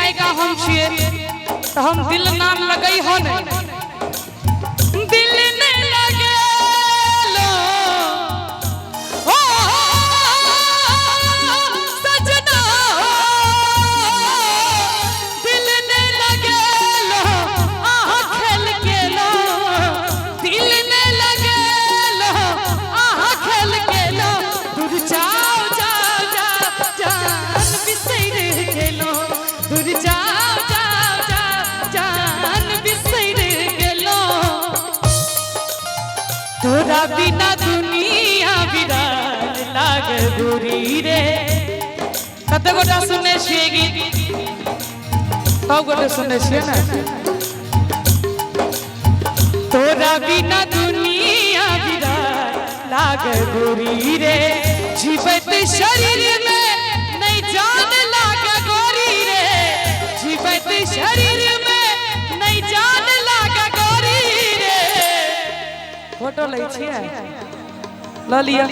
गायिका हम छिए तो हम दिल नाम लगई हो नहीं दिल ने लगे लो ओ सजना दिल ने लगे लो खेल के लो दिल ने लगे लो खेल के लो दूर जाओ जाओ जाओ जान बिसर गेलो दूर जाओ जाओ जाओ जान बिसर गेलो तोरा बिना दुनिया बिरान लागे दूरी रे कते गोटा सुने छिए गीत सब गोटे सुने छिए ना तोरा बिना दुनिया बिरान लागे दूरी रे जीवत शरीर में नहीं जान लागे गोरी रे जीवत शरीर में नहीं जान लागे गोरी रे फोटो लै छिए ल लिया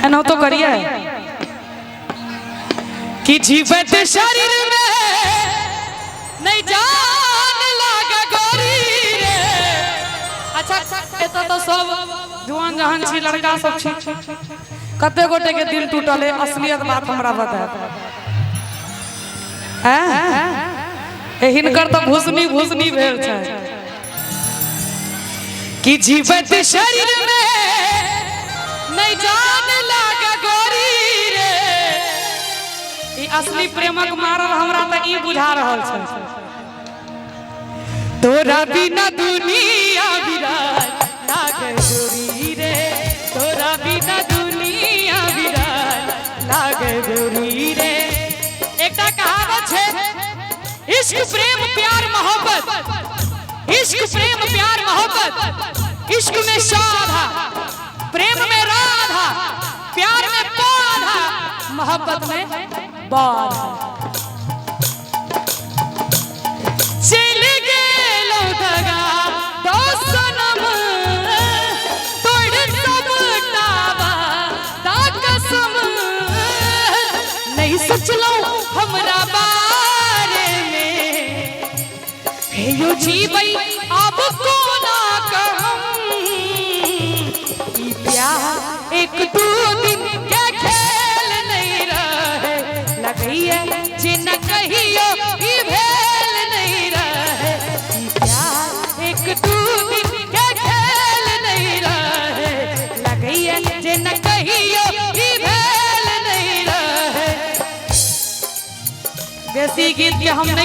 एना तो करिए कि जीवत शरीर में नहीं जान लागे गोरी रे अच्छा एत तो सब जवान जहान छी लड़का सब छी कते गोटे के दिल टूटल है असलियत बात हमरा बता हैं हिनकर तो भूसनी भूसनी भेल छै कि जीवत शरीर में नहीं जान लागे गोरी रे ई असली प्रेमक मारल हमरा त ई बुझा रहल छै तोरा बिना दुनिया बिरान लागे गोरी रे तोरा बिना दुनिया बिरान लागे गोरी रे एकटा कहावत है इश्क प्रेम प्यार मोहब्बत इश्क प्रेम प्यार मोहब्बत इश्क में साधा प्रेम में राधा प्यार में पौधा मोहब्बत में बाधा चल गेलो दगा तो सनम तोड़ सब टावा दा कसम नहीं सोचलो हमरा बारे में हे यो जीवई अब कोना कहम ई प्यार एक दो दिन के खेल नहीं रहे लगइए जे न कहियो ई भेल नहीं रहे ई प्यार एक दो दिन के खेल नहीं रहे लगइए जे न कहियो ई भेल नहीं रहे। देसी गीत के हम